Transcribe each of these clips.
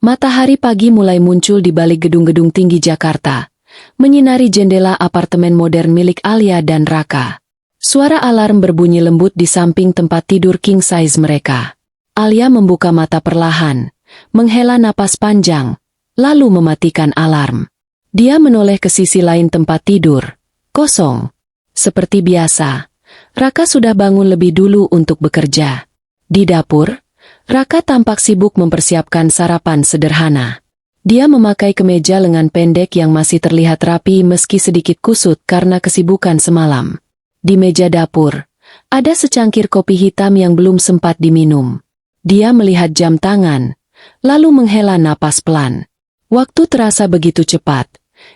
Matahari pagi mulai muncul di balik gedung-gedung tinggi Jakarta, menyinari jendela apartemen modern milik Alia dan Raka. Suara alarm berbunyi lembut di samping tempat tidur king size mereka. Alia membuka mata perlahan, menghela napas panjang, lalu mematikan alarm. Dia menoleh ke sisi lain tempat tidur. Kosong. Seperti biasa, Raka sudah bangun lebih dulu untuk bekerja. Di dapur, Raka tampak sibuk mempersiapkan sarapan sederhana. Dia memakai kemeja lengan pendek yang masih terlihat rapi meski sedikit kusut karena kesibukan semalam. Di meja dapur, ada secangkir kopi hitam yang belum sempat diminum. Dia melihat jam tangan, lalu menghela napas pelan. Waktu terasa begitu cepat,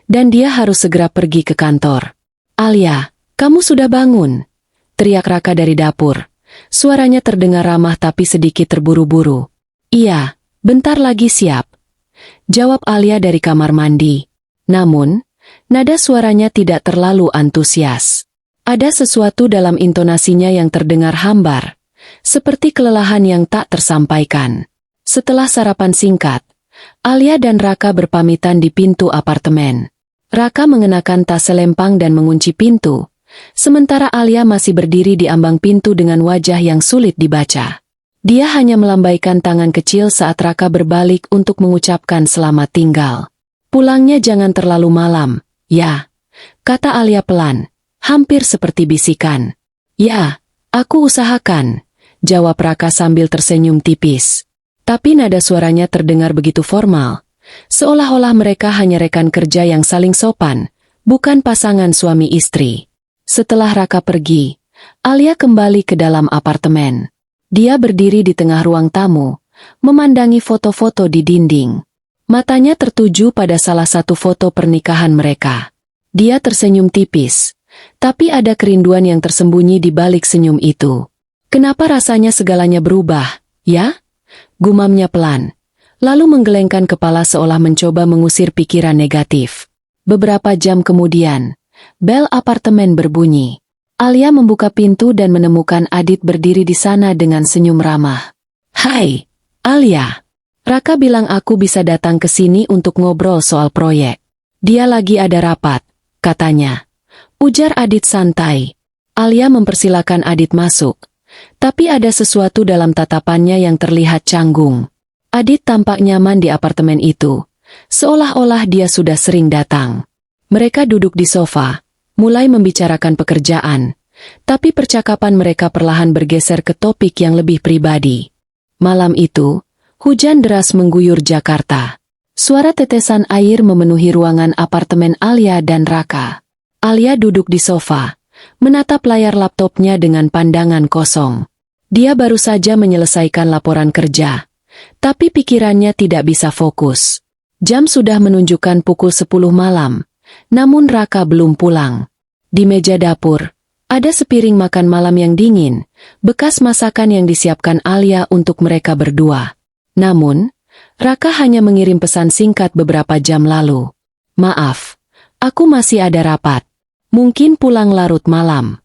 dan dia harus segera pergi ke kantor. "Alia, kamu sudah bangun?" teriak Raka dari dapur. Suaranya terdengar ramah tapi sedikit terburu-buru. "Iya, bentar lagi siap," jawab Alia dari kamar mandi. Namun, nada suaranya tidak terlalu antusias. Ada sesuatu dalam intonasinya yang terdengar hambar, seperti kelelahan yang tak tersampaikan. Setelah sarapan singkat, Alia dan Raka berpamitan di pintu apartemen. Raka mengenakan tas selempang dan mengunci pintu, sementara Alia masih berdiri di ambang pintu dengan wajah yang sulit dibaca. Dia hanya melambaikan tangan kecil saat Raka berbalik untuk mengucapkan selamat tinggal. "Pulangnya jangan terlalu malam, ya," kata Alia pelan, hampir seperti bisikan. "Ya, aku usahakan," jawab Raka sambil tersenyum tipis. Tapi nada suaranya terdengar begitu formal, seolah-olah mereka hanya rekan kerja yang saling sopan, bukan pasangan suami istri. Setelah Raka pergi, Alia kembali ke dalam apartemen. Dia berdiri di tengah ruang tamu, memandangi foto-foto di dinding. Matanya tertuju pada salah satu foto pernikahan mereka. Dia tersenyum tipis, tapi ada kerinduan yang tersembunyi di balik senyum itu. "Kenapa rasanya segalanya berubah, ya?" gumamnya pelan, lalu menggelengkan kepala seolah mencoba mengusir pikiran negatif. Beberapa jam kemudian, bel apartemen berbunyi. Alia membuka pintu dan menemukan Adit berdiri di sana dengan senyum ramah. "Hai, Alia. Raka bilang aku bisa datang ke sini untuk ngobrol soal proyek. Dia lagi ada rapat, katanya," ujar Adit santai. Alia mempersilakan Adit masuk, tapi ada sesuatu dalam tatapannya yang terlihat canggung. Adit tampak nyaman di apartemen itu, seolah-olah dia sudah sering datang. Mereka duduk di sofa, mulai membicarakan pekerjaan, tapi percakapan mereka perlahan bergeser ke topik yang lebih pribadi. Malam itu, hujan deras mengguyur Jakarta. Suara tetesan air memenuhi ruangan apartemen Alia dan Raka. Alia duduk di sofa, menatap layar laptopnya dengan pandangan kosong. Dia baru saja menyelesaikan laporan kerja, tapi pikirannya tidak bisa fokus. Jam sudah menunjukkan pukul 10 malam, namun Raka belum pulang. Di meja dapur, ada sepiring makan malam yang dingin, bekas masakan yang disiapkan Alia untuk mereka berdua. Namun, Raka hanya mengirim pesan singkat beberapa jam lalu. "Maaf, aku masih ada rapat. Mungkin pulang larut malam."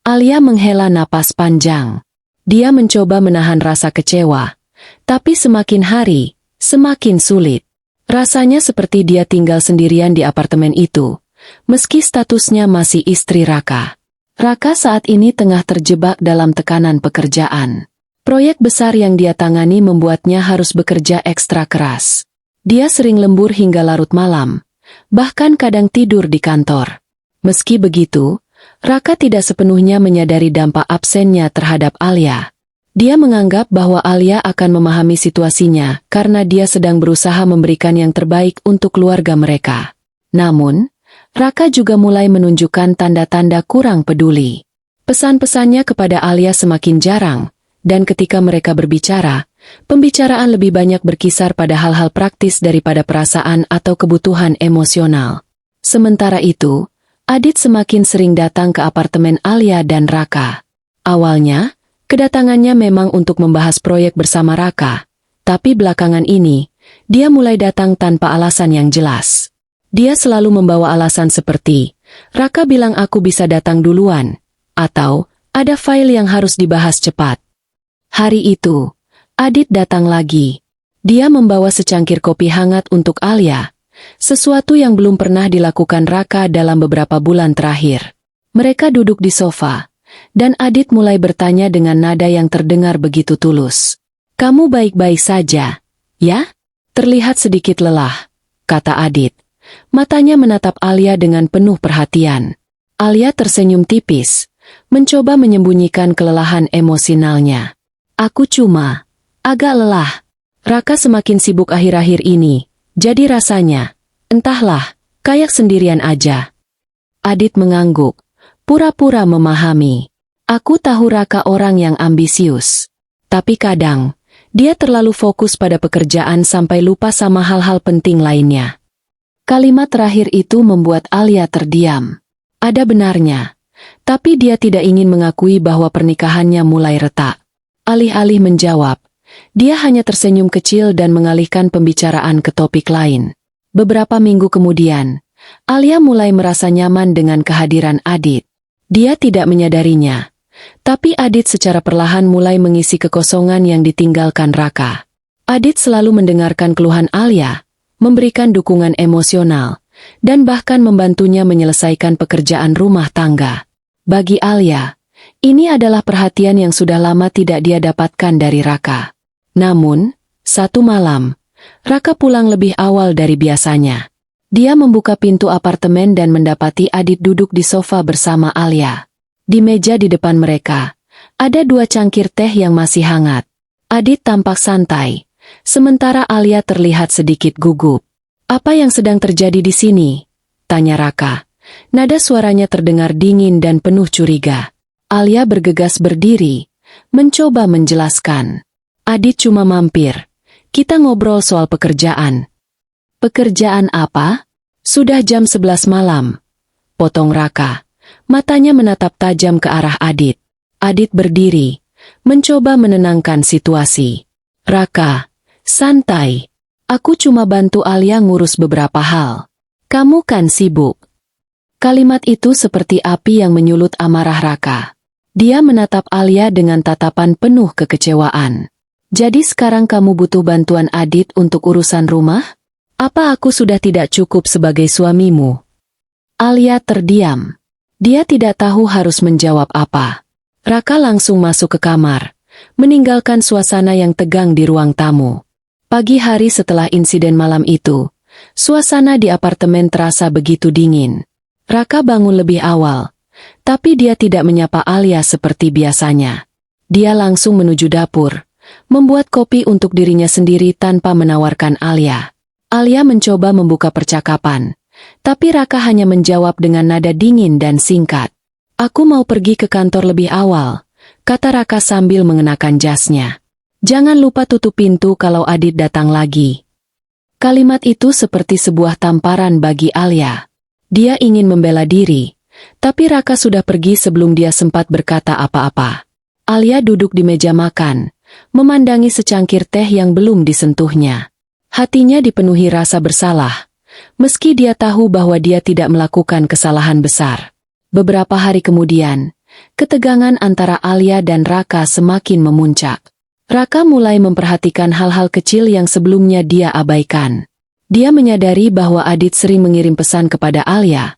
Alia menghela napas panjang. Dia mencoba menahan rasa kecewa, tapi semakin hari, semakin sulit. Rasanya seperti dia tinggal sendirian di apartemen itu, meski statusnya masih istri Raka. Raka saat ini tengah terjebak dalam tekanan pekerjaan. Proyek besar yang dia tangani membuatnya harus bekerja ekstra keras. Dia sering lembur hingga larut malam, bahkan kadang tidur di kantor. Meski begitu, Raka tidak sepenuhnya menyadari dampak absennya terhadap Alia. Dia menganggap bahwa Alia akan memahami situasinya karena dia sedang berusaha memberikan yang terbaik untuk keluarga mereka. Namun, Raka juga mulai menunjukkan tanda-tanda kurang peduli. Pesan-pesannya kepada Alia semakin jarang, dan ketika mereka berbicara, pembicaraan lebih banyak berkisar pada hal-hal praktis daripada perasaan atau kebutuhan emosional. Sementara itu, Adit semakin sering datang ke apartemen Alia dan Raka. Awalnya, kedatangannya memang untuk membahas proyek bersama Raka, tapi belakangan ini, dia mulai datang tanpa alasan yang jelas. Dia selalu membawa alasan seperti, "Raka bilang aku bisa datang duluan," atau, "Ada file yang harus dibahas cepat." Hari itu, Adit datang lagi. Dia membawa secangkir kopi hangat untuk Alia, sesuatu yang belum pernah dilakukan Raka dalam beberapa bulan terakhir. Mereka duduk di sofa, dan Adit mulai bertanya dengan nada yang terdengar begitu tulus. "Kamu baik-baik saja, ya?" "Terlihat sedikit lelah," kata Adit. Matanya menatap Alia dengan penuh perhatian. Alia tersenyum tipis, mencoba menyembunyikan kelelahan emosionalnya. "Aku cuma agak lelah. Raka semakin sibuk akhir-akhir ini, jadi rasanya, entahlah, kayak sendirian aja." Adit mengangguk, pura-pura memahami. "Aku tahu Raka orang yang ambisius. Tapi kadang, dia terlalu fokus pada pekerjaan sampai lupa sama hal-hal penting lainnya." Kalimat terakhir itu membuat Alia terdiam. Ada benarnya, tapi dia tidak ingin mengakui bahwa pernikahannya mulai retak. Alih-alih menjawab, dia hanya tersenyum kecil dan mengalihkan pembicaraan ke topik lain. Beberapa minggu kemudian, Alia mulai merasa nyaman dengan kehadiran Adit. Dia tidak menyadarinya, tapi Adit secara perlahan mulai mengisi kekosongan yang ditinggalkan Raka. Adit selalu mendengarkan keluhan Alia, memberikan dukungan emosional, dan bahkan membantunya menyelesaikan pekerjaan rumah tangga. Bagi Alia, ini adalah perhatian yang sudah lama tidak dia dapatkan dari Raka. Namun, satu malam, Raka pulang lebih awal dari biasanya. Dia membuka pintu apartemen dan mendapati Adit duduk di sofa bersama Alia. Di meja di depan mereka, ada 2 cangkir teh yang masih hangat. Adit tampak santai, sementara Alia terlihat sedikit gugup. "Apa yang sedang terjadi di sini?" tanya Raka. Nada suaranya terdengar dingin dan penuh curiga. Alia bergegas berdiri, mencoba menjelaskan. "Adit cuma mampir. Kita ngobrol soal pekerjaan." "Pekerjaan apa?" "Sudah jam 11 malam," potong Raka. Matanya menatap tajam ke arah Adit. Adit berdiri, mencoba menenangkan situasi. "Raka, santai. Aku cuma bantu Alia ngurus beberapa hal. Kamu kan sibuk." Kalimat itu seperti api yang menyulut amarah Raka. Dia menatap Alia dengan tatapan penuh kekecewaan. "Jadi sekarang kamu butuh bantuan Adit untuk urusan rumah? Apa aku sudah tidak cukup sebagai suamimu?" Alia terdiam. Dia tidak tahu harus menjawab apa. Raka langsung masuk ke kamar, meninggalkan suasana yang tegang di ruang tamu. Pagi hari setelah insiden malam itu, suasana di apartemen terasa begitu dingin. Raka bangun lebih awal, tapi dia tidak menyapa Alia seperti biasanya. Dia langsung menuju dapur, membuat kopi untuk dirinya sendiri tanpa menawarkan Alia. Alia mencoba membuka percakapan, tapi Raka hanya menjawab dengan nada dingin dan singkat. "Aku mau pergi ke kantor lebih awal," kata Raka sambil mengenakan jasnya. "Jangan lupa tutup pintu kalau Adit datang lagi." Kalimat itu seperti sebuah tamparan bagi Alia. Dia ingin membela diri, tapi Raka sudah pergi sebelum dia sempat berkata apa-apa. Alia duduk di meja makan, memandangi secangkir teh yang belum disentuhnya. Hatinya dipenuhi rasa bersalah, meski dia tahu bahwa dia tidak melakukan kesalahan besar. Beberapa hari kemudian, ketegangan antara Alia dan Raka semakin memuncak. Raka mulai memperhatikan hal-hal kecil yang sebelumnya dia abaikan. Dia menyadari bahwa Adit sering mengirim pesan kepada Alia,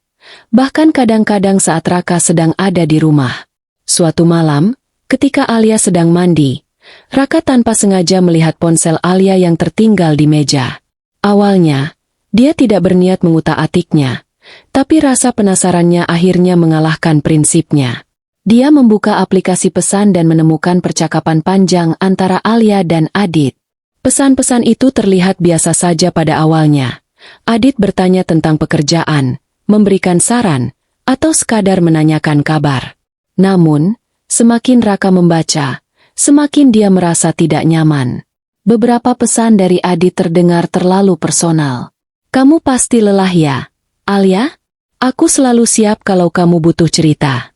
bahkan kadang-kadang saat Raka sedang ada di rumah. Suatu malam, ketika Alia sedang mandi, Raka tanpa sengaja melihat ponsel Alia yang tertinggal di meja. Awalnya, dia tidak berniat mengutak-atiknya, tapi rasa penasarannya akhirnya mengalahkan prinsipnya. Dia membuka aplikasi pesan dan menemukan percakapan panjang antara Alia dan Adit. Pesan-pesan itu terlihat biasa saja pada awalnya. Adit bertanya tentang pekerjaan, memberikan saran, atau sekadar menanyakan kabar. Namun, semakin Raka membaca, semakin dia merasa tidak nyaman. Beberapa pesan dari Adit terdengar terlalu personal. "Kamu pasti lelah ya, Alia? Aku selalu siap kalau kamu butuh cerita.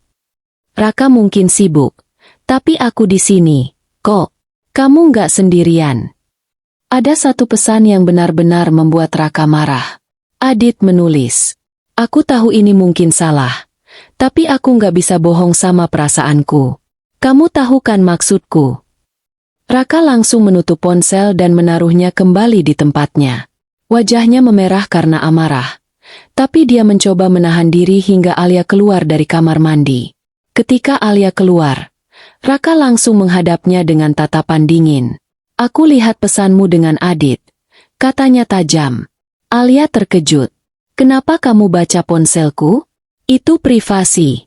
Raka mungkin sibuk, tapi aku di sini, kok. Kamu nggak sendirian." Ada satu pesan yang benar-benar membuat Raka marah. Adit menulis, "Aku tahu ini mungkin salah, tapi aku nggak bisa bohong sama perasaanku. Kamu tahu kan maksudku?" Raka langsung menutup ponsel dan menaruhnya kembali di tempatnya. Wajahnya memerah karena amarah. Tapi dia mencoba menahan diri hingga Alia keluar dari kamar mandi. Ketika Alia keluar, Raka langsung menghadapnya dengan tatapan dingin. "Aku lihat pesanmu dengan Adit," katanya tajam. Alia terkejut. "Kenapa kamu baca ponselku? Itu privasi."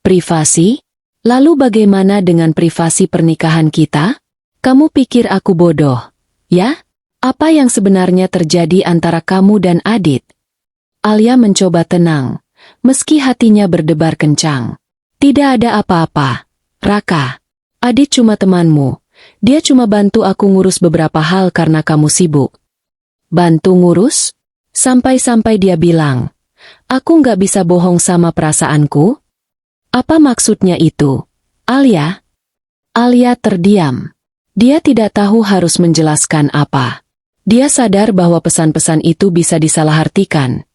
"Privasi? Lalu bagaimana dengan privasi pernikahan kita? Kamu pikir aku bodoh, ya? Apa yang sebenarnya terjadi antara kamu dan Adit?" Alia mencoba tenang, meski hatinya berdebar kencang. "Tidak ada apa-apa, Raka. Adit cuma temanmu. Dia cuma bantu aku ngurus beberapa hal karena kamu sibuk." "Bantu ngurus?" Sampai-sampai dia bilang, "Aku nggak bisa bohong sama perasaanku." "Apa maksudnya itu, Alia?" Alia terdiam. Dia tidak tahu harus menjelaskan apa. Dia sadar bahwa pesan-pesan itu bisa disalahartikan.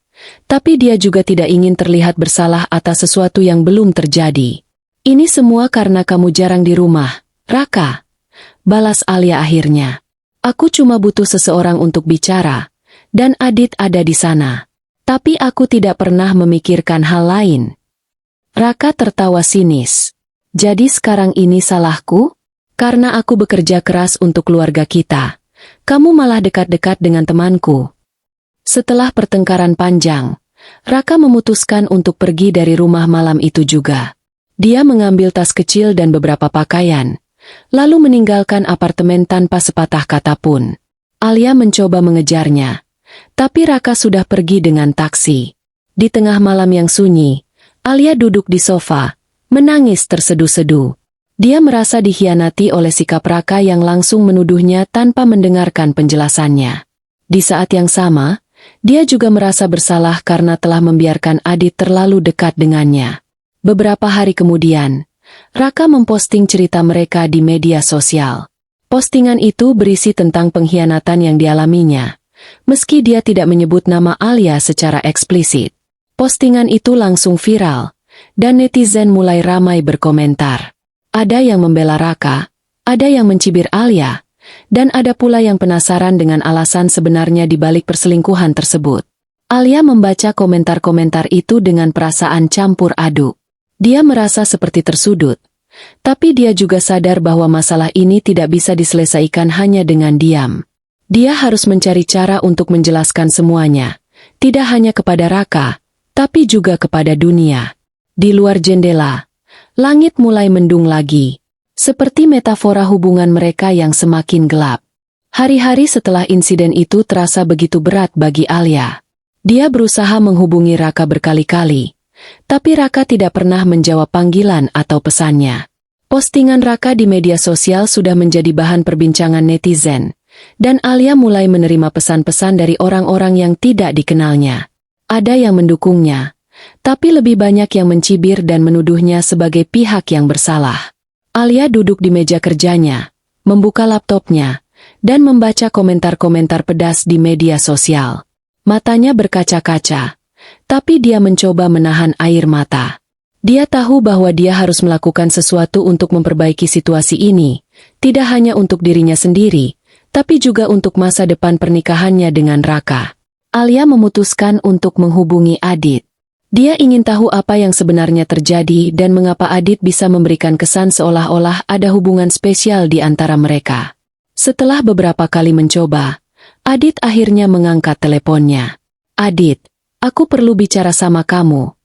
Tapi dia juga tidak ingin terlihat bersalah atas sesuatu yang belum terjadi. "Ini semua karena kamu jarang di rumah, Raka," balas Alia akhirnya. "Aku cuma butuh seseorang untuk bicara, dan Adit ada di sana. Tapi aku tidak pernah memikirkan hal lain." Raka tertawa sinis. "Jadi sekarang ini salahku? Karena aku bekerja keras untuk keluarga kita. Kamu malah dekat-dekat dengan temanku." Setelah pertengkaran panjang, Raka memutuskan untuk pergi dari rumah malam itu juga. Dia mengambil tas kecil dan beberapa pakaian, lalu meninggalkan apartemen tanpa sepatah kata pun. Alia mencoba mengejarnya, tapi Raka sudah pergi dengan taksi. Di tengah malam yang sunyi, Alia duduk di sofa, menangis terseduh-seduh. Dia merasa dikhianati oleh sikap Raka yang langsung menuduhnya tanpa mendengarkan penjelasannya. Di saat yang sama, dia juga merasa bersalah karena telah membiarkan Adit terlalu dekat dengannya. Beberapa hari kemudian, Raka memposting cerita mereka di media sosial. Postingan itu berisi tentang pengkhianatan yang dialaminya, meski dia tidak menyebut nama Alia secara eksplisit. Postingan itu langsung viral, dan netizen mulai ramai berkomentar. Ada yang membela Raka, ada yang mencibir Alia, dan ada pula yang penasaran dengan alasan sebenarnya di balik perselingkuhan tersebut. Alia membaca komentar-komentar itu dengan perasaan campur aduk. Dia merasa seperti tersudut, tapi dia juga sadar bahwa masalah ini tidak bisa diselesaikan hanya dengan diam. Dia harus mencari cara untuk menjelaskan semuanya, tidak hanya kepada Raka, tapi juga kepada dunia. Di luar jendela, langit mulai mendung lagi. Seperti metafora hubungan mereka yang semakin gelap. Hari-hari setelah insiden itu terasa begitu berat bagi Alia. Dia berusaha menghubungi Raka berkali-kali, tapi Raka tidak pernah menjawab panggilan atau pesannya. Postingan Raka di media sosial sudah menjadi bahan perbincangan netizen, dan Alia mulai menerima pesan-pesan dari orang-orang yang tidak dikenalnya. Ada yang mendukungnya, tapi lebih banyak yang mencibir dan menuduhnya sebagai pihak yang bersalah. Alia duduk di meja kerjanya, membuka laptopnya, dan membaca komentar-komentar pedas di media sosial. Matanya berkaca-kaca, tapi dia mencoba menahan air mata. Dia tahu bahwa dia harus melakukan sesuatu untuk memperbaiki situasi ini, tidak hanya untuk dirinya sendiri, tapi juga untuk masa depan pernikahannya dengan Raka. Alia memutuskan untuk menghubungi Adit. Dia ingin tahu apa yang sebenarnya terjadi dan mengapa Adit bisa memberikan kesan seolah-olah ada hubungan spesial di antara mereka. Setelah beberapa kali mencoba, Adit akhirnya mengangkat teleponnya. "Adit, aku perlu bicara sama kamu,"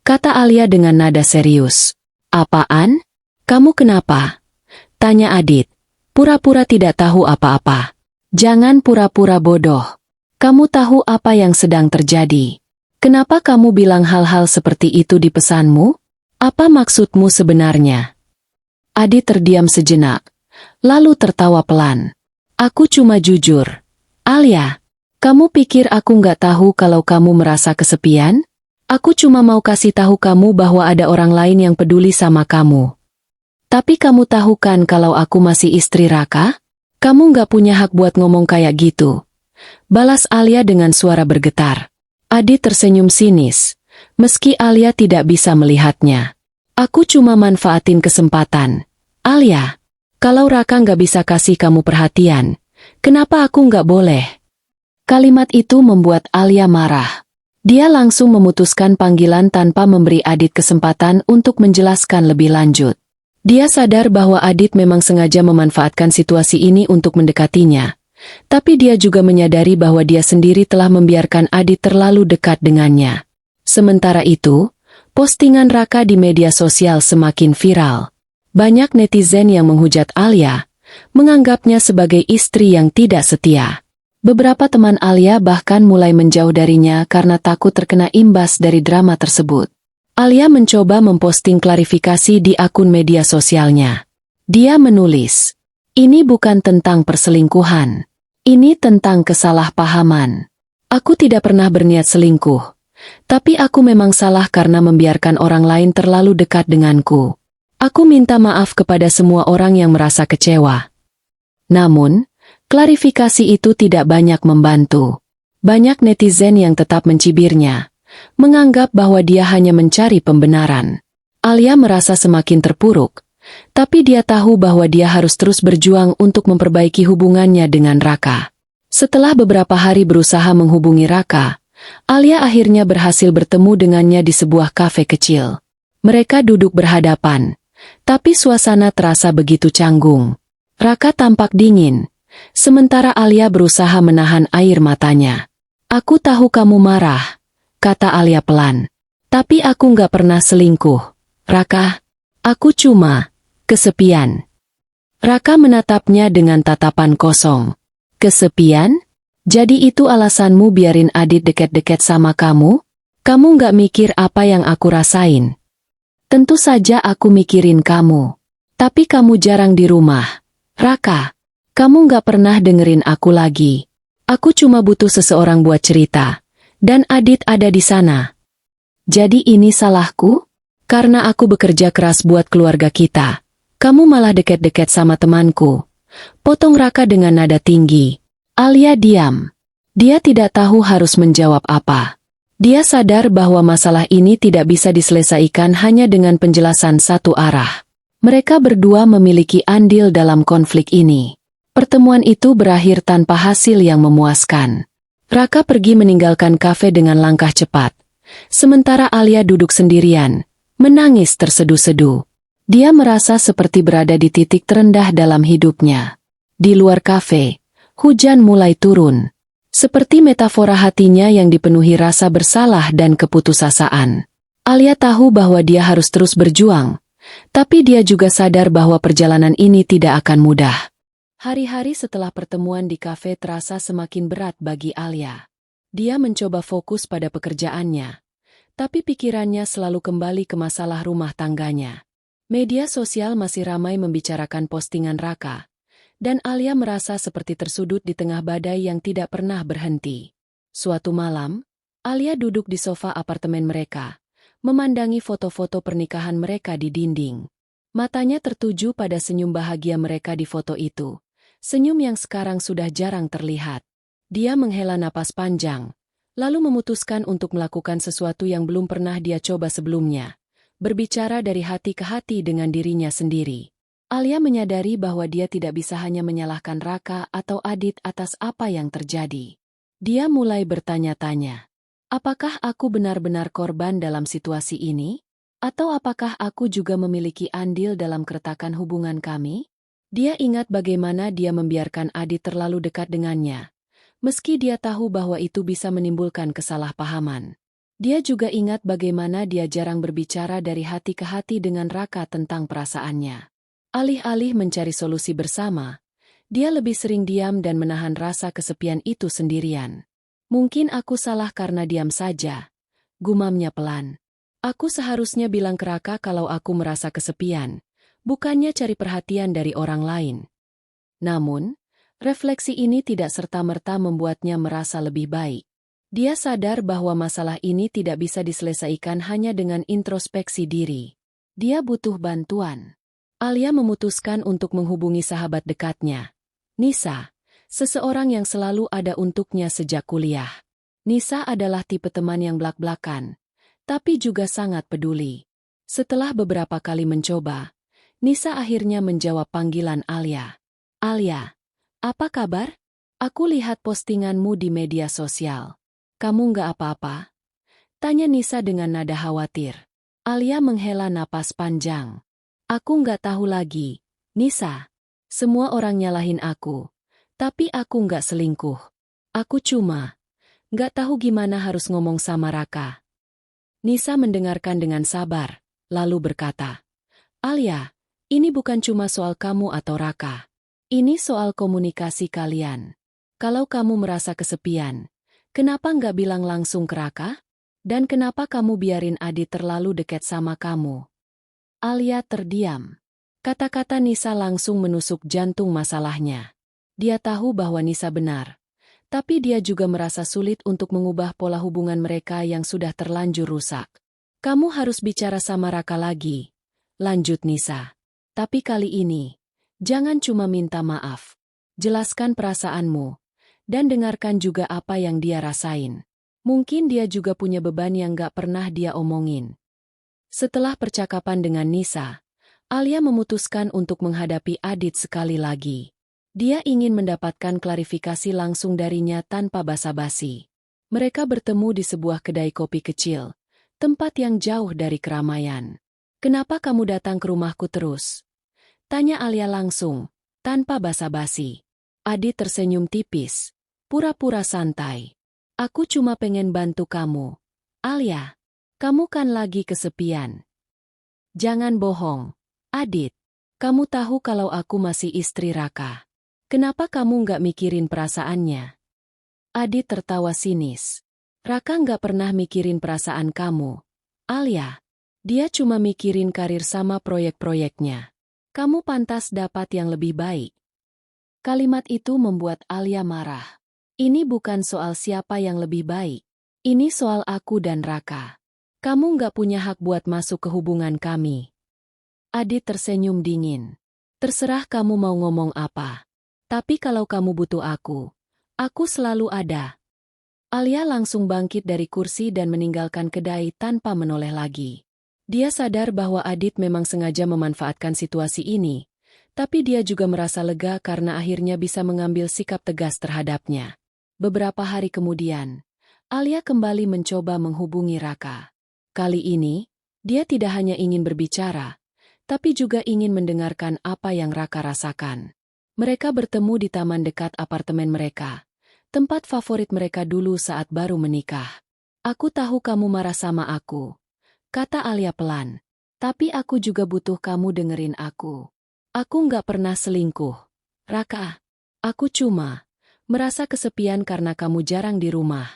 kata Alia dengan nada serius. "Apaan? Kamu kenapa?" tanya Adit. "Pura-pura tidak tahu apa-apa. Jangan pura-pura bodoh. Kamu tahu apa yang sedang terjadi. Kenapa kamu bilang hal-hal seperti itu di pesanmu? Apa maksudmu sebenarnya?" Adit terdiam sejenak, lalu tertawa pelan. "Aku cuma jujur. Alia, kamu pikir aku nggak tahu kalau kamu merasa kesepian? Aku cuma mau kasih tahu kamu bahwa ada orang lain yang peduli sama kamu. Tapi kamu tahu kan kalau aku masih istri Raka? Kamu nggak punya hak buat ngomong kayak gitu," balas Alia dengan suara bergetar. Adit tersenyum sinis, meski Alia tidak bisa melihatnya. "Aku cuma manfaatin kesempatan. Alia, Kalau Raka nggak bisa kasih kamu perhatian, kenapa aku nggak boleh? Kalimat itu membuat Alia marah. Dia langsung memutuskan panggilan tanpa memberi Adit kesempatan untuk menjelaskan lebih lanjut. Dia sadar bahwa Adit memang sengaja memanfaatkan situasi ini untuk mendekatinya. Tapi dia juga menyadari bahwa dia sendiri telah membiarkan Adit terlalu dekat dengannya. Sementara itu, postingan Raka di media sosial semakin viral. Banyak netizen yang menghujat Alia, menganggapnya sebagai istri yang tidak setia. Beberapa teman Alia bahkan mulai menjauh darinya karena takut terkena imbas dari drama tersebut. Alia mencoba memposting klarifikasi di akun media sosialnya. Dia menulis, "Ini bukan tentang perselingkuhan. Ini tentang kesalahpahaman. Aku tidak pernah berniat selingkuh, tapi aku memang salah karena membiarkan orang lain terlalu dekat denganku. Aku minta maaf kepada semua orang yang merasa kecewa." Namun, klarifikasi itu tidak banyak membantu. Banyak netizen yang tetap mencibirnya, menganggap bahwa dia hanya mencari pembenaran. Alia merasa semakin terpuruk, tapi dia tahu bahwa dia harus terus berjuang untuk memperbaiki hubungannya dengan Raka. Setelah beberapa hari berusaha menghubungi Raka, Alia akhirnya berhasil bertemu dengannya di sebuah kafe kecil. Mereka duduk berhadapan, tapi suasana terasa begitu canggung. Raka tampak dingin, sementara Alia berusaha menahan air matanya. "Aku tahu kamu marah," kata Alia pelan. "Tapi aku nggak pernah selingkuh, Raka. Aku cuma kesepian." Raka menatapnya dengan tatapan kosong. "Kesepian? Jadi itu alasanmu biarin Adit deket-deket sama kamu? Kamu nggak mikir apa yang aku rasain?" "Tentu saja aku mikirin kamu. Tapi kamu jarang di rumah. Raka, kamu nggak pernah dengerin aku lagi. Aku cuma butuh seseorang buat cerita. Dan Adit ada di sana. Jadi ini salahku? Karena aku bekerja keras buat keluarga kita. Kamu malah deket-deket sama temanku." Potong Raka dengan nada tinggi. Alia diam. Dia tidak tahu harus menjawab apa. Dia sadar bahwa masalah ini tidak bisa diselesaikan hanya dengan penjelasan satu arah. Mereka berdua memiliki andil dalam konflik ini. Pertemuan itu berakhir tanpa hasil yang memuaskan. Raka pergi meninggalkan kafe dengan langkah cepat. Sementara Alia duduk sendirian, menangis terseduh-seduh. Dia merasa seperti berada di titik terendah dalam hidupnya. Di luar kafe, hujan mulai turun. Seperti metafora hatinya yang dipenuhi rasa bersalah dan keputusasaan. Alia tahu bahwa dia harus terus berjuang, tapi dia juga sadar bahwa perjalanan ini tidak akan mudah. Hari-hari setelah pertemuan di kafe terasa semakin berat bagi Alia. Dia mencoba fokus pada pekerjaannya, tapi pikirannya selalu kembali ke masalah rumah tangganya. Media sosial masih ramai membicarakan postingan Raka, dan Alia merasa seperti tersudut di tengah badai yang tidak pernah berhenti. Suatu malam, Alia duduk di sofa apartemen mereka, memandangi foto-foto pernikahan mereka di dinding. Matanya tertuju pada senyum bahagia mereka di foto itu, senyum yang sekarang sudah jarang terlihat. Dia menghela napas panjang, lalu memutuskan untuk melakukan sesuatu yang belum pernah dia coba sebelumnya, berbicara dari hati ke hati dengan dirinya sendiri. Alia menyadari bahwa dia tidak bisa hanya menyalahkan Raka atau Adit atas apa yang terjadi. Dia mulai bertanya-tanya, apakah aku benar-benar korban dalam situasi ini? Atau apakah aku juga memiliki andil dalam keretakan hubungan kami? Dia ingat bagaimana dia membiarkan Adit terlalu dekat dengannya, meski dia tahu bahwa itu bisa menimbulkan kesalahpahaman. Dia juga ingat bagaimana dia jarang berbicara dari hati ke hati dengan Raka tentang perasaannya. Alih-alih mencari solusi bersama, dia lebih sering diam dan menahan rasa kesepian itu sendirian. "Mungkin aku salah karena diam saja," gumamnya pelan. "Aku seharusnya bilang ke Raka kalau aku merasa kesepian, bukannya cari perhatian dari orang lain." Namun, refleksi ini tidak serta-merta membuatnya merasa lebih baik. Dia sadar bahwa masalah ini tidak bisa diselesaikan hanya dengan introspeksi diri. Dia butuh bantuan. Alia memutuskan untuk menghubungi sahabat dekatnya, Nisa, seseorang yang selalu ada untuknya sejak kuliah. Nisa adalah tipe teman yang blak-blakan, tapi juga sangat peduli. Setelah beberapa kali mencoba, Nisa akhirnya menjawab panggilan Alia. Alia, apa kabar? Aku lihat postinganmu di media sosial. Kamu nggak apa-apa? Tanya Nisa dengan nada khawatir. Alia menghela napas panjang. Aku nggak tahu lagi, Nisa. Semua orang nyalahin aku. Tapi aku nggak selingkuh. Aku cuma nggak tahu gimana harus ngomong sama Raka. Nisa mendengarkan dengan sabar, lalu berkata, Alia, ini bukan cuma soal kamu atau Raka. Ini soal komunikasi kalian. Kalau kamu merasa kesepian, kenapa nggak bilang langsung ke Raka? Dan kenapa kamu biarin Adit terlalu dekat sama kamu? Alia terdiam. Kata-kata Nisa langsung menusuk jantung masalahnya. Dia tahu bahwa Nisa benar. Tapi dia juga merasa sulit untuk mengubah pola hubungan mereka yang sudah terlanjur rusak. Kamu harus bicara sama Raka lagi. Lanjut Nisa. Tapi kali ini, jangan cuma minta maaf. Jelaskan perasaanmu. Dan dengarkan juga apa yang dia rasain. Mungkin dia juga punya beban yang gak pernah dia omongin. Setelah percakapan dengan Nisa, Alia memutuskan untuk menghadapi Adit sekali lagi. Dia ingin mendapatkan klarifikasi langsung darinya tanpa basa-basi. Mereka bertemu di sebuah kedai kopi kecil, tempat yang jauh dari keramaian. Kenapa kamu datang ke rumahku terus? Tanya Alia langsung, tanpa basa-basi. Adit tersenyum tipis, pura-pura santai. Aku cuma pengen bantu kamu. Alia, kamu kan lagi kesepian. Jangan bohong. Adit, kamu tahu kalau aku masih istri Raka. Kenapa kamu nggak mikirin perasaannya? Adit tertawa sinis. Raka nggak pernah mikirin perasaan kamu. Alia, dia cuma mikirin karir sama proyek-proyeknya. Kamu pantas dapat yang lebih baik. Kalimat itu membuat Alia marah. Ini bukan soal siapa yang lebih baik. Ini soal aku dan Raka. Kamu nggak punya hak buat masuk ke hubungan kami. Adit tersenyum dingin. Terserah kamu mau ngomong apa. Tapi kalau kamu butuh aku selalu ada. Alia langsung bangkit dari kursi dan meninggalkan kedai tanpa menoleh lagi. Dia sadar bahwa Adit memang sengaja memanfaatkan situasi ini, tapi dia juga merasa lega karena akhirnya bisa mengambil sikap tegas terhadapnya. Beberapa hari kemudian, Alia kembali mencoba menghubungi Raka. Kali ini, dia tidak hanya ingin berbicara, tapi juga ingin mendengarkan apa yang Raka rasakan. Mereka bertemu di taman dekat apartemen mereka, tempat favorit mereka dulu saat baru menikah. Aku tahu kamu marah sama aku, kata Alia pelan. Tapi aku juga butuh kamu dengerin aku. Aku nggak pernah selingkuh. Raka, aku cuma merasa kesepian karena kamu jarang di rumah.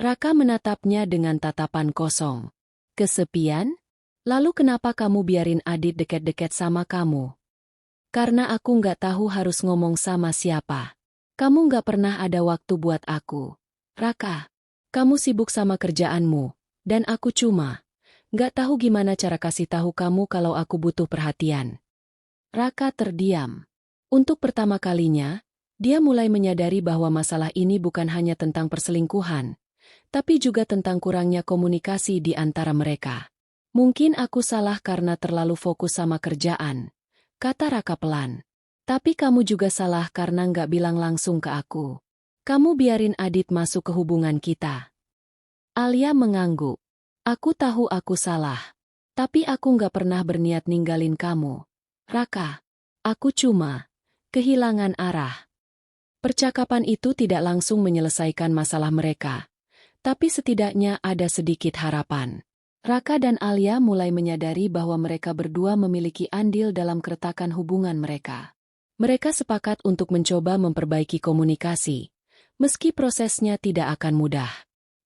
Raka menatapnya dengan tatapan kosong. Kesepian? Lalu kenapa kamu biarin Adit deket-deket sama kamu? Karena aku nggak tahu harus ngomong sama siapa. Kamu nggak pernah ada waktu buat aku. Raka, kamu sibuk sama kerjaanmu, dan aku cuma nggak tahu gimana cara kasih tahu kamu kalau aku butuh perhatian. Raka terdiam. Untuk pertama kalinya, dia mulai menyadari bahwa masalah ini bukan hanya tentang perselingkuhan, tapi juga tentang kurangnya komunikasi di antara mereka. Mungkin aku salah karena terlalu fokus sama kerjaan, kata Raka pelan. Tapi kamu juga salah karena nggak bilang langsung ke aku. Kamu biarin Adit masuk ke hubungan kita. Alia mengangguk. Aku tahu aku salah. Tapi aku nggak pernah berniat ninggalin kamu. Raka, aku cuma kehilangan arah. Percakapan itu tidak langsung menyelesaikan masalah mereka, tapi setidaknya ada sedikit harapan. Raka dan Alia mulai menyadari bahwa mereka berdua memiliki andil dalam keretakan hubungan mereka. Mereka sepakat untuk mencoba memperbaiki komunikasi, meski prosesnya tidak akan mudah.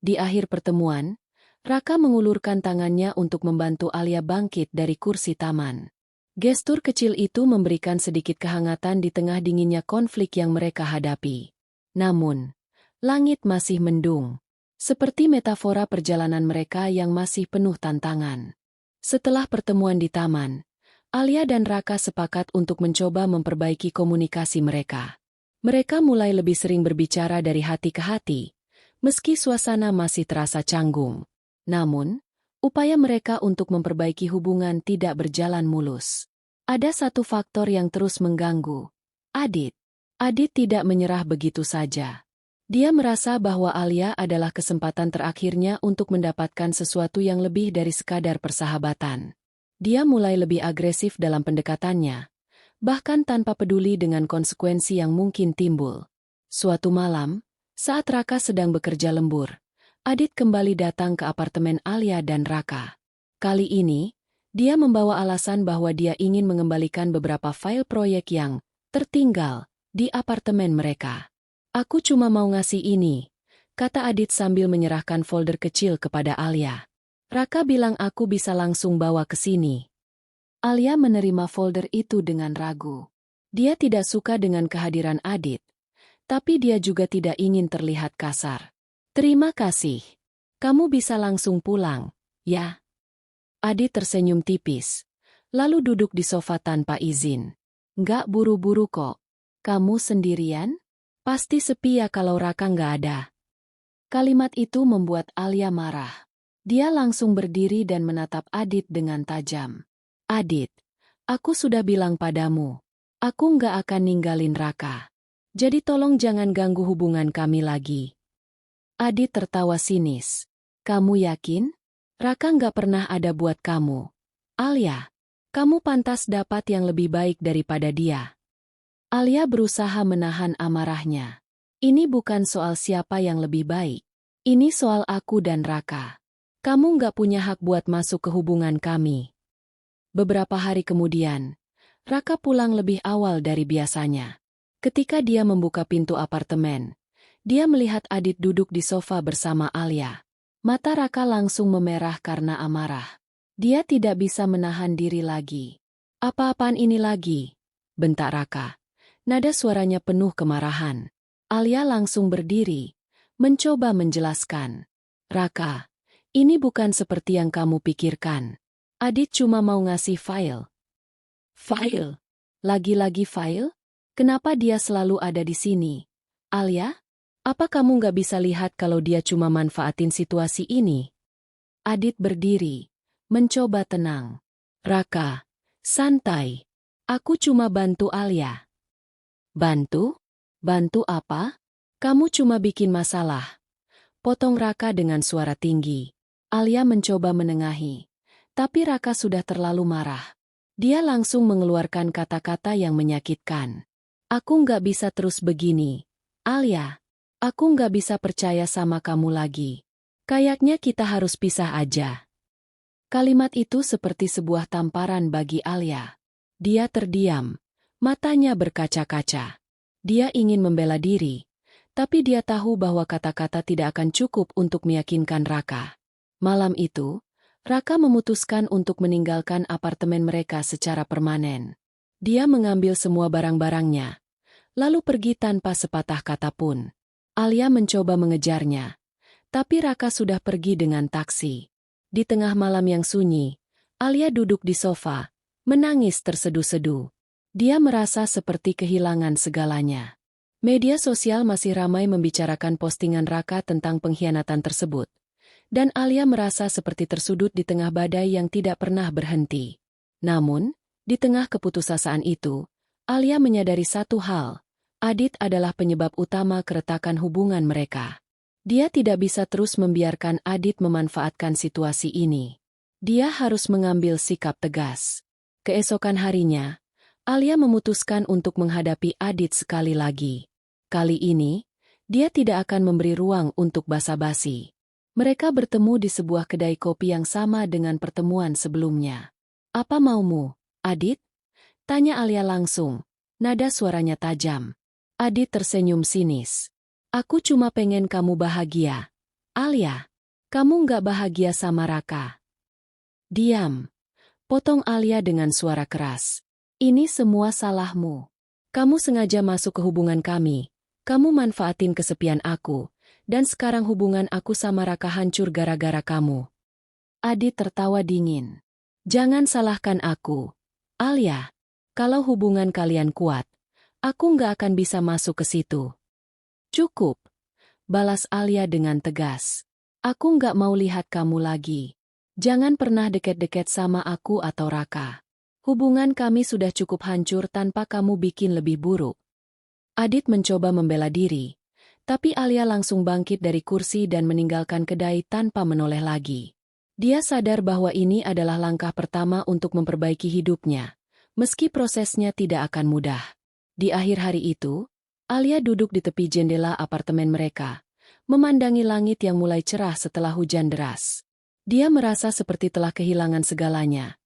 Di akhir pertemuan, Raka mengulurkan tangannya untuk membantu Alia bangkit dari kursi taman. Gestur kecil itu memberikan sedikit kehangatan di tengah dinginnya konflik yang mereka hadapi. Namun, langit masih mendung, seperti metafora perjalanan mereka yang masih penuh tantangan. Setelah pertemuan di taman, Alia dan Raka sepakat untuk mencoba memperbaiki komunikasi mereka. Mereka mulai lebih sering berbicara dari hati ke hati, meski suasana masih terasa canggung. Namun, upaya mereka untuk memperbaiki hubungan tidak berjalan mulus. Ada satu faktor yang terus mengganggu. Adit. Adit tidak menyerah begitu saja. Dia merasa bahwa Alia adalah kesempatan terakhirnya untuk mendapatkan sesuatu yang lebih dari sekadar persahabatan. Dia mulai lebih agresif dalam pendekatannya, bahkan tanpa peduli dengan konsekuensi yang mungkin timbul. Suatu malam, saat Raka sedang bekerja lembur, Adit kembali datang ke apartemen Alia dan Raka. Kali ini, dia membawa alasan bahwa dia ingin mengembalikan beberapa file proyek yang tertinggal di apartemen mereka. Aku cuma mau ngasih ini, kata Adit sambil menyerahkan folder kecil kepada Alia. Raka bilang aku bisa langsung bawa ke sini. Alia menerima folder itu dengan ragu. Dia tidak suka dengan kehadiran Adit, tapi dia juga tidak ingin terlihat kasar. Terima kasih. Kamu bisa langsung pulang, ya? Adit tersenyum tipis, lalu duduk di sofa tanpa izin. Nggak buru-buru kok. Kamu sendirian? Pasti sepi ya kalau Raka nggak ada. Kalimat itu membuat Alia marah. Dia langsung berdiri dan menatap Adit dengan tajam. Adit, aku sudah bilang padamu, aku nggak akan ninggalin Raka. Jadi tolong jangan ganggu hubungan kami lagi. Adit tertawa sinis. Kamu yakin? Raka nggak pernah ada buat kamu. Alia, kamu pantas dapat yang lebih baik daripada dia. Alia berusaha menahan amarahnya. Ini bukan soal siapa yang lebih baik. Ini soal aku dan Raka. Kamu nggak punya hak buat masuk ke hubungan kami. Beberapa hari kemudian, Raka pulang lebih awal dari biasanya. Ketika dia membuka pintu apartemen, dia melihat Adit duduk di sofa bersama Alia. Mata Raka langsung memerah karena amarah. Dia tidak bisa menahan diri lagi. Apa-apaan ini lagi? Bentak Raka. Nada suaranya penuh kemarahan. Alia langsung berdiri, mencoba menjelaskan. Raka, ini bukan seperti yang kamu pikirkan. Adit cuma mau ngasih file. File? Lagi-lagi file? Kenapa dia selalu ada di sini? Alia? Apa kamu nggak bisa lihat kalau dia cuma manfaatin situasi ini? Adit berdiri, mencoba tenang. Raka, santai. Aku cuma bantu Alia. Bantu? Bantu apa? Kamu cuma bikin masalah. Potong Raka dengan suara tinggi. Alia mencoba menengahi, tapi Raka sudah terlalu marah. Dia langsung mengeluarkan kata-kata yang menyakitkan. Aku nggak bisa terus begini. Alia. Aku nggak bisa percaya sama kamu lagi. Kayaknya kita harus pisah aja. Kalimat itu seperti sebuah tamparan bagi Alia. Dia terdiam, matanya berkaca-kaca. Dia ingin membela diri, tapi dia tahu bahwa kata-kata tidak akan cukup untuk meyakinkan Raka. Malam itu, Raka memutuskan untuk meninggalkan apartemen mereka secara permanen. Dia mengambil semua barang-barangnya, lalu pergi tanpa sepatah kata pun. Alia mencoba mengejarnya, tapi Raka sudah pergi dengan taksi. Di tengah malam yang sunyi, Alia duduk di sofa, menangis terseduh-seduh. Dia merasa seperti kehilangan segalanya. Media sosial masih ramai membicarakan postingan Raka tentang pengkhianatan tersebut, dan Alia merasa seperti tersudut di tengah badai yang tidak pernah berhenti. Namun, di tengah keputusasaan itu, Alia menyadari satu hal. Adit adalah penyebab utama keretakan hubungan mereka. Dia tidak bisa terus membiarkan Adit memanfaatkan situasi ini. Dia harus mengambil sikap tegas. Keesokan harinya, Alia memutuskan untuk menghadapi Adit sekali lagi. Kali ini, dia tidak akan memberi ruang untuk basa-basi. Mereka bertemu di sebuah kedai kopi yang sama dengan pertemuan sebelumnya. Apa maumu, Adit? Tanya Alia langsung, nada suaranya tajam. Adit tersenyum sinis. Aku cuma pengen kamu bahagia. Alia, kamu nggak bahagia sama Raka. Diam. Potong Alia dengan suara keras. Ini semua salahmu. Kamu sengaja masuk ke hubungan kami. Kamu manfaatin kesepian aku. Dan sekarang hubungan aku sama Raka hancur gara-gara kamu. Adit tertawa dingin. Jangan salahkan aku. Alia, kalau hubungan kalian kuat, aku nggak akan bisa masuk ke situ. Cukup, balas Alia dengan tegas. Aku nggak mau lihat kamu lagi. Jangan pernah deket-deket sama aku atau Raka. Hubungan kami sudah cukup hancur tanpa kamu bikin lebih buruk. Adit mencoba membela diri, tapi Alia langsung bangkit dari kursi dan meninggalkan kedai tanpa menoleh lagi. Dia sadar bahwa ini adalah langkah pertama untuk memperbaiki hidupnya, meski prosesnya tidak akan mudah. Di akhir hari itu, Alia duduk di tepi jendela apartemen mereka, memandangi langit yang mulai cerah setelah hujan deras. Dia merasa seperti telah kehilangan segalanya.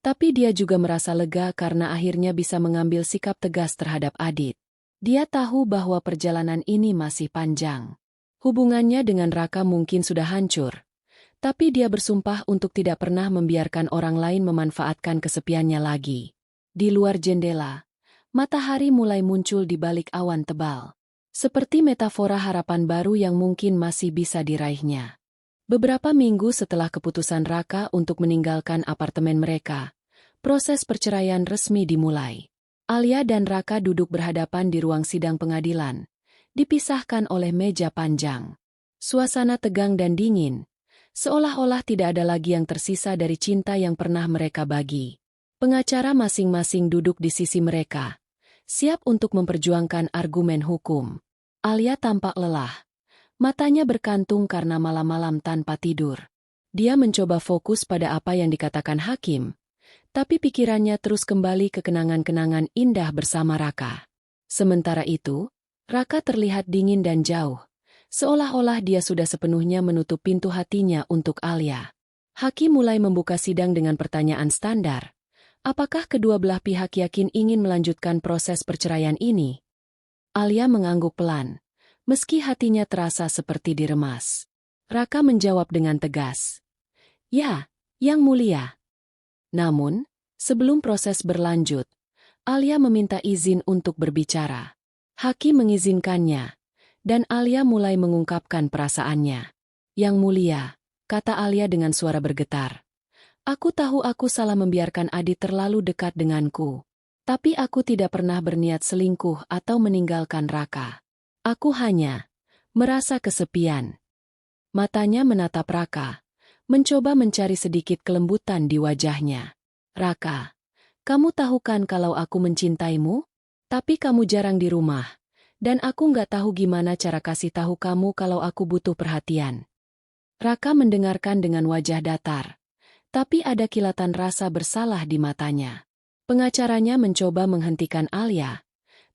Tapi dia juga merasa lega karena akhirnya bisa mengambil sikap tegas terhadap Adit. Dia tahu bahwa perjalanan ini masih panjang. Hubungannya dengan Raka mungkin sudah hancur. Tapi dia bersumpah untuk tidak pernah membiarkan orang lain memanfaatkan kesepiannya lagi. Di luar jendela, matahari mulai muncul di balik awan tebal. Seperti metafora harapan baru yang mungkin masih bisa diraihnya. Beberapa minggu setelah keputusan Raka untuk meninggalkan apartemen mereka, proses perceraian resmi dimulai. Alia dan Raka duduk berhadapan di ruang sidang pengadilan, dipisahkan oleh meja panjang. Suasana tegang dan dingin, seolah-olah tidak ada lagi yang tersisa dari cinta yang pernah mereka bagi. Pengacara masing-masing duduk di sisi mereka, siap untuk memperjuangkan argumen hukum. Alia tampak lelah. Matanya berkantung karena malam-malam tanpa tidur. Dia mencoba fokus pada apa yang dikatakan hakim, tapi pikirannya terus kembali ke kenangan-kenangan indah bersama Raka. Sementara itu, Raka terlihat dingin dan jauh, seolah-olah dia sudah sepenuhnya menutup pintu hatinya untuk Alia. Hakim mulai membuka sidang dengan pertanyaan standar. Apakah kedua belah pihak yakin ingin melanjutkan proses perceraian ini? Alia mengangguk pelan. Meski hatinya terasa seperti diremas. Raka menjawab dengan tegas. Ya, Yang Mulia. Namun, sebelum proses berlanjut, Alia meminta izin untuk berbicara. Hakim mengizinkannya, dan Alia mulai mengungkapkan perasaannya. Yang Mulia, kata Alia dengan suara bergetar. Aku tahu aku salah membiarkan Adit terlalu dekat denganku. Tapi aku tidak pernah berniat selingkuh atau meninggalkan Raka. Aku hanya merasa kesepian. Matanya menatap Raka, mencoba mencari sedikit kelembutan di wajahnya. Raka, kamu tahu kan kalau aku mencintaimu? Tapi kamu jarang di rumah, dan aku nggak tahu gimana cara kasih tahu kamu kalau aku butuh perhatian. Raka mendengarkan dengan wajah datar, tapi ada kilatan rasa bersalah di matanya. Pengacaranya mencoba menghentikan Alia,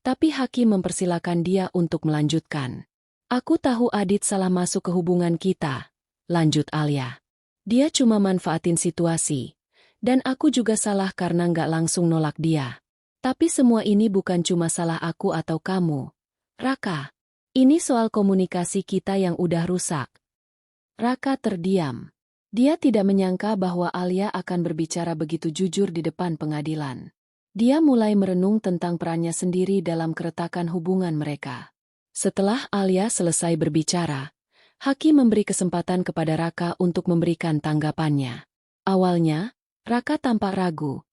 tapi hakim mempersilakan dia untuk melanjutkan. Aku tahu Adit salah masuk ke hubungan kita, lanjut Alia. Dia cuma manfaatin situasi, dan aku juga salah karena nggak langsung nolak dia. Tapi semua ini bukan cuma salah aku atau kamu. Raka, ini soal komunikasi kita yang udah rusak. Raka terdiam. Dia tidak menyangka bahwa Alia akan berbicara begitu jujur di depan pengadilan. Dia mulai merenung tentang perannya sendiri dalam keretakan hubungan mereka. Setelah Alia selesai berbicara, hakim memberi kesempatan kepada Raka untuk memberikan tanggapannya. Awalnya, Raka tampak ragu,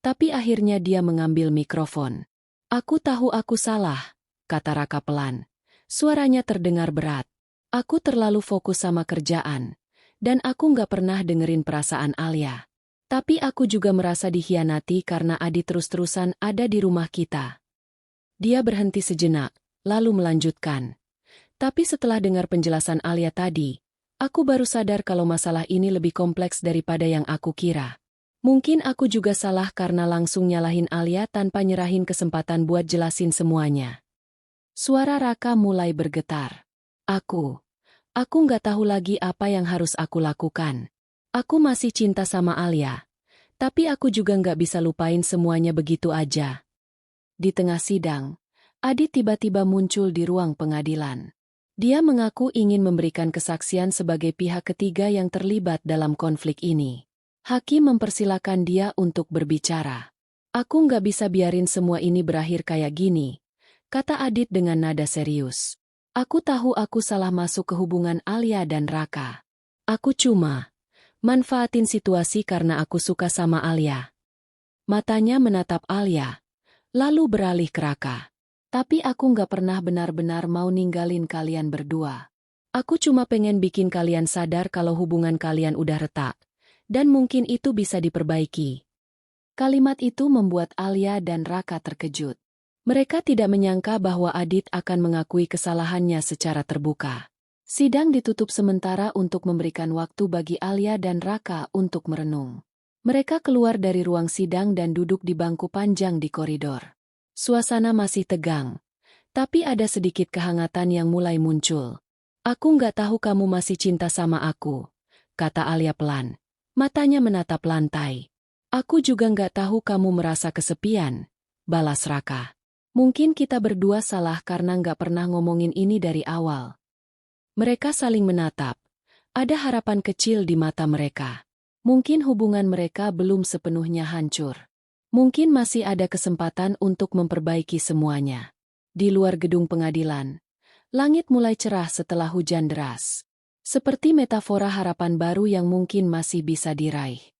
tapi akhirnya dia mengambil mikrofon. Aku tahu aku salah, kata Raka pelan. Suaranya terdengar berat. Aku terlalu fokus sama kerjaan, dan aku nggak pernah dengerin perasaan Alia. Tapi aku juga merasa dikhianati karena Adit terus-terusan ada di rumah kita. Dia berhenti sejenak, lalu melanjutkan. Tapi setelah dengar penjelasan Alia tadi, aku baru sadar kalau masalah ini lebih kompleks daripada yang aku kira. Mungkin aku juga salah karena langsung nyalahin Alia tanpa nyerahin kesempatan buat jelasin semuanya. Suara Raka mulai bergetar. Aku nggak tahu lagi apa yang harus aku lakukan. Aku masih cinta sama Alia, tapi aku juga nggak bisa lupain semuanya begitu aja. Di tengah sidang, Adit tiba-tiba muncul di ruang pengadilan. Dia mengaku ingin memberikan kesaksian sebagai pihak ketiga yang terlibat dalam konflik ini. Hakim mempersilakan dia untuk berbicara. Aku nggak bisa biarin semua ini berakhir kayak gini, kata Adit dengan nada serius. Aku tahu aku salah masuk ke hubungan Alia dan Raka. Aku cuma manfaatin situasi karena aku suka sama Alia. Matanya menatap Alia, lalu beralih ke Raka. Tapi aku nggak pernah benar-benar mau ninggalin kalian berdua. Aku cuma pengen bikin kalian sadar kalau hubungan kalian udah retak, dan mungkin itu bisa diperbaiki. Kalimat itu membuat Alia dan Raka terkejut. Mereka tidak menyangka bahwa Adit akan mengakui kesalahannya secara terbuka. Sidang ditutup sementara untuk memberikan waktu bagi Alia dan Raka untuk merenung. Mereka keluar dari ruang sidang dan duduk di bangku panjang di koridor. Suasana masih tegang, tapi ada sedikit kehangatan yang mulai muncul. "Aku nggak tahu kamu masih cinta sama aku," kata Alia pelan. Matanya menatap lantai. "Aku juga nggak tahu kamu merasa kesepian," balas Raka. "Mungkin kita berdua salah karena nggak pernah ngomongin ini dari awal." Mereka saling menatap. Ada harapan kecil di mata mereka. Mungkin hubungan mereka belum sepenuhnya hancur. Mungkin masih ada kesempatan untuk memperbaiki semuanya. Di luar gedung pengadilan, langit mulai cerah setelah hujan deras. Seperti metafora harapan baru yang mungkin masih bisa diraih.